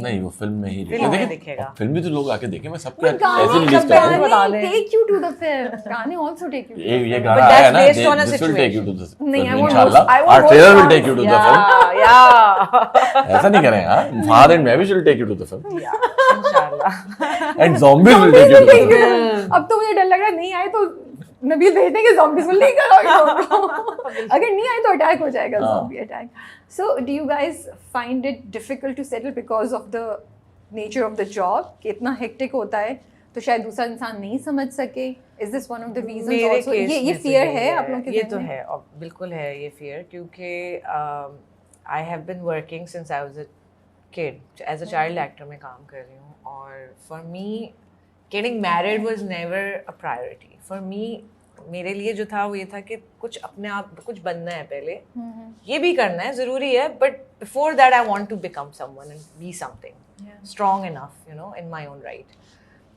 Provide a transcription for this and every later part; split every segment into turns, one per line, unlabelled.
नहीं वो फिल्म में ही
फिल्म में
दिखेगा। फिल्म भी तो लोग आके देखें, मैं सबके ऐसे
गाने
रिलीज कर रहा हूँ।
बता दे take you to the film, गाने आल्सो टेक यू।
ये गाना आया ना, this will take you to the
नहीं,
फिल्म इंशाल्लाह, और trailer will take you to the film.
या
ऐसा नहीं करें हाँ, फहद एंड मैं भी will take you to the film
इंशाल्लाह।
And zombies will take you to the film.
अब तो मुझे डर लग रहा है नहीं आए तो नबील भेज देंगे zombies will नहीं करो अगर नहीं आए तो अटैक हो जाएगा, zombie attack. So do you guys find it difficult to settle because of the nature of the job कि इतना hectic होता है तो शायद दूसरा इंसान नहीं समझ सके? Is this one of the reasons also? ये fear है आप लोगों के?
ये तो है, बिल्कुल है ये fear, क्योंकि I have been working since I was a kid, as a child actor में काम कर रही हूँ, और for me getting married was never a priority. For me मेरे लिए जो था वो ये था कि कुछ अपने आप कुछ बनना है पहले, ये भी करना है, ज़रूरी है, but before that I want to become someone and be something strong enough, you know, in my own right.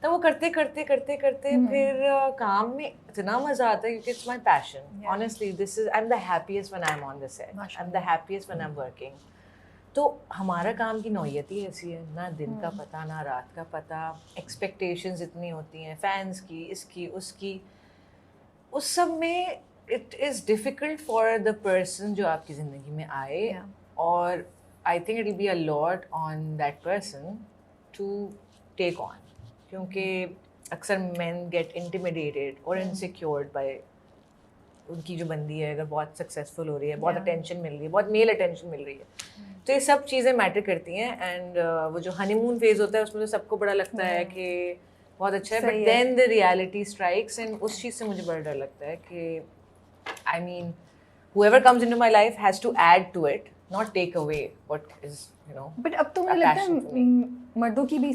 तो वो करते करते करते करते फिर काम में इतना मज़ा आता है क्योंकि it's my passion. Honestly this is, I am the happiest when I am on the set, I am the happiest when I am working. तो हमारा काम की नौयत ही ऐसी है, ना दिन का पता ना रात का पता, एक्सपेक्टेशंस इतनी होती हैं फैंस की, इसकी उसकी, उस सब में it is difficult for the person जो आपकी ज़िंदगी में आए, और I think it will be a lot on that person to take on, क्योंकि अक्सर मैन गेट इंटिमिडेटेड और इनसिक्योर्ड बाय उनकी जो बंदी है, अगर बहुत सक्सेसफुल हो रही है, बहुत अटेंशन मिल रही है, बहुत मेल अटेंशन मिल रही है, तो ये सब चीज़ें मैटर करती हैं. एंड वो जो हनीमून फेज होता है उसमें तो सबको बड़ा लगता है कि बहुत अच्छा है, but then the reality strikes, and उस चीज़ से मुझे बड़ा डर लगता है कि I mean whoever comes into my life has to add to it, not take away what is, you know.
But अब तो मुझे लगता है मर्दों की भी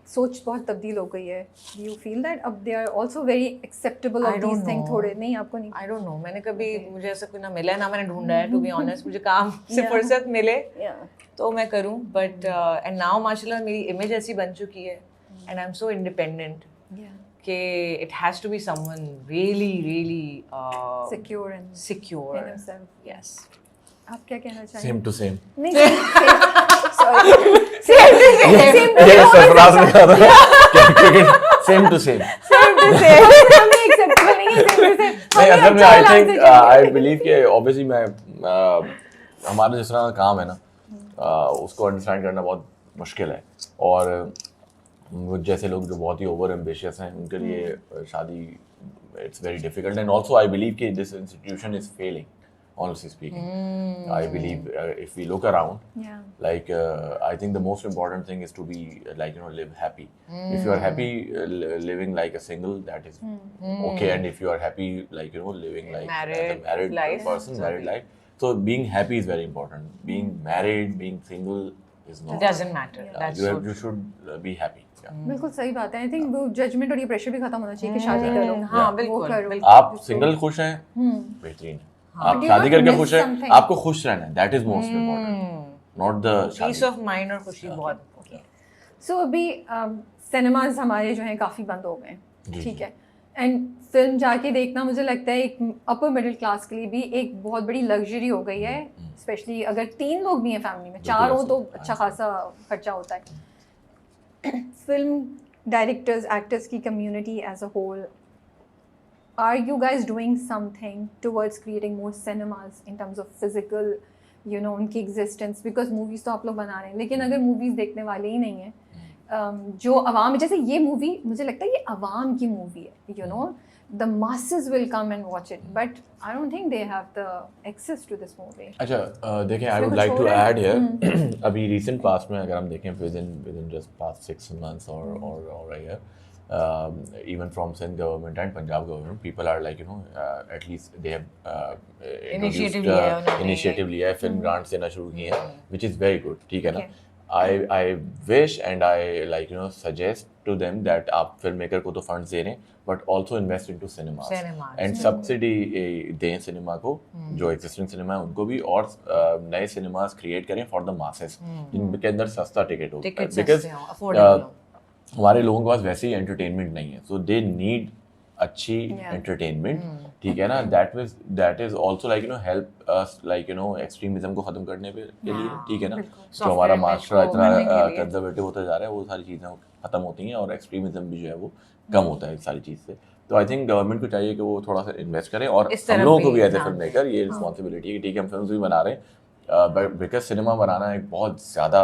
सोच बहुत तब्दील हो गई है. You feel that अब they are also very acceptable of these things? थोड़े नहीं, आपको नहीं?
I don't know, मैंने कभी मुझे ऐसा कोई ना मिला है, ना मैंने ढूंढा है, to be honest. मुझे काम से फुर्सत मिले तो मैं करूँ, बट एंड नाउ माशाल्लाह मेरी इमेज ऐसी बन चुकी है, and I am so independent कि it has to be someone really really
secure and
secure
in himself.
Yes.
आप क्या कहना चाहेंगे?
Same to same.
नहीं सॉरी सेम
ये सरफराज ने कहा था सेम टू सेम.
हमें एक्सेप्टेबल नहीं है सेम टू सेम.
नहीं, असल में आई थिंक आई बिलीव कि ऑब्वियसली मैं हमारा जिस तरह का काम है ना, उसको अंडरस्टैंड करना बहुत मुश्किल है, और वो जैसे लोग जो बहुत ही ओवर एम्बिशियस हैं उनके लिए शादी it's very difficult. And also I believe कि this institution is failing, honestly speaking. I believe if we look around, like I think the most important thing is to be like, you know, live happy. If you are happy living like a single, that is okay, and if you are happy like, you know, living like as a married
life,
person, married life, so being happy is very important. Being married, being single is not.
It doesn't matter. That's
you should be happy.
बिल्कुल सही बात है. I think वो judgement और ये pressure भी खत्म होना चाहिए कि शादी करो.
हाँ बिल्कुल.
आप सिंगल खुश हैं, बेहतरीन. आप शादी करके खुश हैं, आपको खुश रहना है, that is most important, not the
peace of mind, और खुशी बहुत इम्पोर्टेंट.
सो अभी सिनेमाज हमारे जो हैं काफ़ी बंद हो गए, ठीक है, एंड फिल्म जाके देखना मुझे लगता है एक अपर मिडिल क्लास के लिए भी एक बहुत बड़ी लग्जरी हो गई है, स्पेशली अगर 3 लोग भी हैं फैमिली में, 4 हो तो अच्छा खासा खर्चा होता है. फिल्म डायरेक्टर्स, एक्टर्स की community as a whole, are you guys doing something towards creating more cinemas in terms of physical, you know, उनकी existence? Because movies तो आप लोग बना रहे हैं, लेकिन अगर movies देखने वाले ही नहीं हैं, जो अवाम, जैसे ये movie मुझे लगता है ये अवाम की movie है, you know, the masses will come and watch it, but I don't think they have the access to this movie.
अच्छा देखें, I would like to add here, अभी recent past में अगर हम देखें within just past 6 months or a year, even from Sindh government and Punjab government, people are like, you know, at least they have initiative लिया है, film grants देना शुरू किए हैं, which is very good, ठीक है ना. I wish and I like, you know, suggest to them that आप filmmaker को तो funds दे रहे हैं, but also invest into cinemas and subsidy दें सिनेमा को, जो existing cinema है उनको भी, और नए cinemas create करें for the masses, जिनके अंदर सस्ता टिकट हो, because हमारे लोगों के पास वैसे ही एंटरटेनमेंट नहीं है, सो दे नीड अच्छी
Yeah.
एंटरटेनमेंट, ठीक है ना, that is also like you know help us like you know extremism को खत्म करने के लिए, ठीक है ना, जो हमारा
Software
मास्टर
को
इतना
बनने के लिए।
कंजर्वेटिव होता जा रहा है, वो सारी चीज़ें खत्म होती हैं और एक्सट्रीमिज्म भी जो है वो कम होता है इस सारी चीज़ से। तो आई थिंक गवर्नमेंट को चाहिए कि वो थोड़ा सा इन्वेस्ट करे, और
इस
हम
तरफ
लोगों को
भी
भी एज ए
ध्यान
फिल्म
दें।
मेकर ये रिस्पॉन्सिबिलिटी है कि ठीक है हम फिल्म भी बना रहे हैं, बिकॉज सिनेमा बनाना एक बहुत ज़्यादा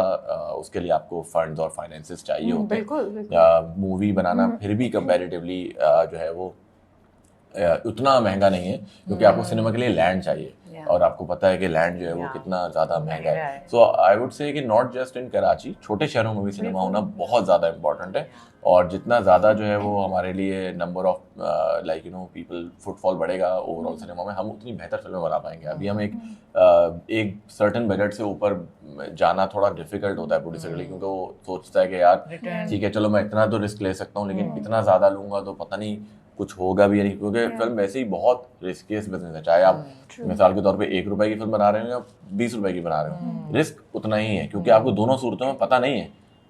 उसके लिए आपको फंड्स और फाइनेंसेस चाहिए होते हैं।
बिल्कुल
मूवी बनाना फिर भी कंपैरेटिवली जो है वो उतना महंगा नहीं है, क्योंकि आपको सिनेमा के लिए लैंड चाहिए,
Yeah.
और आपको पता है कि लैंड जो है वो
Yeah.
कितना ज़्यादा महंगा
महंगा
है।
है।
सो आई वुड से कि नॉट जस्ट इन कराची, छोटे शहरों में भी सिनेमा होना बहुत ज़्यादा इंपॉर्टेंट है, और जितना ज़्यादा जो है वो हमारे लिए number of like you know people footfall बढ़ेगा ओवरऑल सिनेमा में, हम उतनी बेहतर फिल्में बना पाएंगे। अभी हम एक सर्टन बजट से ऊपर जाना थोड़ा डिफिकल्ट होता है प्रोड्यूसर के लिए, क्योंकि वो सोचता है कि यार
Return.
ठीक है चलो मैं इतना तो रिस्क ले सकता हूँ, लेकिन इतना ज़्यादा लूंगा तो पता नहीं कुछ होगा भी या नहीं, क्योंकि फिल्म वैसे ही बहुत रिस्कियस बिजनेस है, चाहे आप मिसाल के तौर पे 1 रुपए की फिल्म बना रहे हो या 20 रुपए की बना रहे हो, रिस्क उतना ही है, क्योंकि आपको दोनों सूरतों में पता नहीं है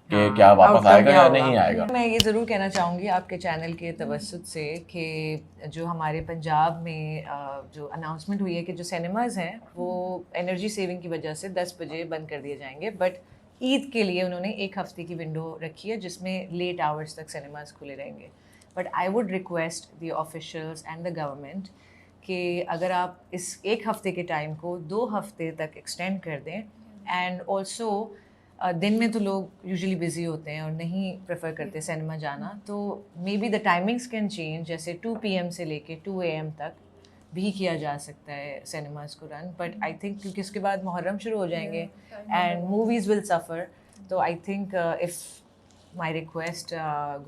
कि क्या वापस
outcome
आएगा
क्या
या
होगा।
नहीं आएगा।
मैं ये ज़रूर कहना चाहूँगी आपके चैनल के तवज्जुद से कि जो हमारे पंजाब में जो अनाउंसमेंट हुई है कि जो सिनेमाज हैं वो एनर्जी सेविंग की वजह से 10 बजे बंद कर दिए जाएंगे, बट ईद के लिए उन्होंने 1 हफ्ते की विंडो रखी है जिसमें लेट आवर्स तक सिनेमाज खुले रहेंगे। But I would request the officials and the government कि अगर आप इस 1 हफ्ते के टाइम को 2 हफ्ते तक एक्सटेंड कर दें, एंड ऑल्सो दिन में तो लोग यूजुअली बिजी होते हैं और नहीं प्रेफर करते सिनेमा जाना, तो may be the timings can change, जैसे 2 PM से लेके 2 AM तक भी किया जा सकता है सिनेमाज को रन। बट आई थिंक क्योंकि उसके बाद मुहर्रम शुरू हो जाएंगे एंड मूवीज़ विल सफ़र, तो I think if my request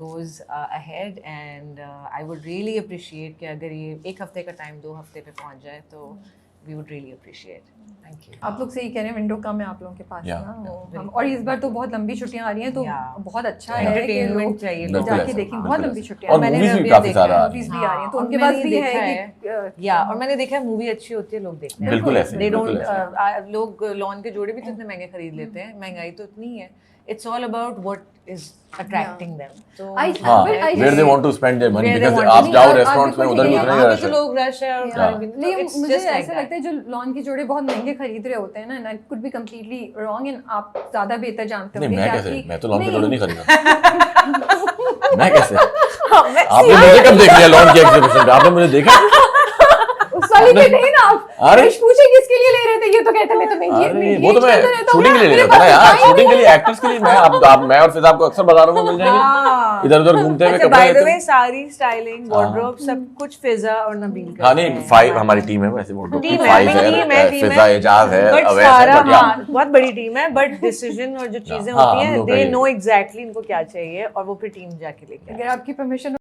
goes ahead, and I would really appreciate कि अगर ये 1 हफ्ते का टाइम 2 हफ्ते पे पहुंच जाए तो we would really appreciate. Thank you.
आप लोग सही कह रहे हैं, विंडो कम है आप लोगों के पास
Yeah,
ना,
yeah,
वो हम और इस बार तो बहुत लंबी छुट्टियां आ रही हैं, तो
Yeah.
बहुत अच्छा है कि
Entertainment
लोग
चाहिए
बिल्कुल
जाके
ऐसा,
देखें,
बिल्कुल
बहुत
ऐसा।
लंबी
और
छुट्टियां
मैंने
मूवीज भी
अभी
काफी
देखा
सारा
है,
आ रही
मूवीज
हैं।
भी आ रही हैं, तो
और
उनके
मैंने
पास भी
देखा
है
है,
कि
या और मैंने देखा है मूवी अच्छी होती है लोग देखते हैं,
बिल्कुल ऐसे,
They
बिल्कुल
don't,
ऐसे।
लोग लॉन के जोड़े भी तो इतने महंगे खरीद लेते हैं, महंगाई तो इतनी है। It's all about what is attracting them. तो
हाँ,
But I
where they want to spend their money,
Where they
because
want to-
आप
नहीं,
जाओ
आप
रेस्टोरेंट्स में
बिल्कुल
उधर भी
ठीक है,
उतना ही
वहाँ पे
रश
तो
है।
लोग रश है और
हाँ।
खाने पीने, तो
लेकिन
it's
मुझे
just like
ऐसा
that.
लगता है जो लॉन के जोड़े बहुत महंगे खरीद रहे होते हैं ना, and could be completely wrong, and आप ज्यादा बेहतर जानते
नहीं
होंगे
मैं
कि
कैसे,
आपकी-
मैं तो लॉन के
नहीं,
जोड़े नहीं खरीदा। मैं कैसे, आपने
मैं-
मुझे कब देख लिया लॉन की एग्जीबिशन पे, आपने मुझे देखा?
उस वाली पे नहीं ना आप
अरे
पूछे किसके लिए ले रहे थे, ये तो कहते मैं तो
अरे वो तो मैं शूटिंग के लिए ले रहा था ना यार, शूटिंग के लिए, एक्टर्स के लिए। मैं और फिजा आपको अक्सर बाजारों में मिल जाएंगे,
हाँ।
इधर उधर घूमते हुए
अच्छा,
कपड़े
by the
लेते
way,
हुए।
सारी स्टाइलिंग, वार्डरोब, सब कुछ फिजा और नबील करते
हाँ नहीं
हैं।
5 हमारी टीम है वैसे, वो
टीम है,
5
टीम है, टीम
फिजा
है।
एजाज है,
But
अवैस है,
सारा,
but yeah,
हाँ, बहुत बड़ी टीम है, बट डिसीजन और जो चीजें
हाँ,
होती
हम
हैं,
लोग का
दे
ये-
नो एग्जैक्टली इनको क्या चाहिए, और वो फिर टीम जाके लेके आती है।
अगर आपकी परमिशन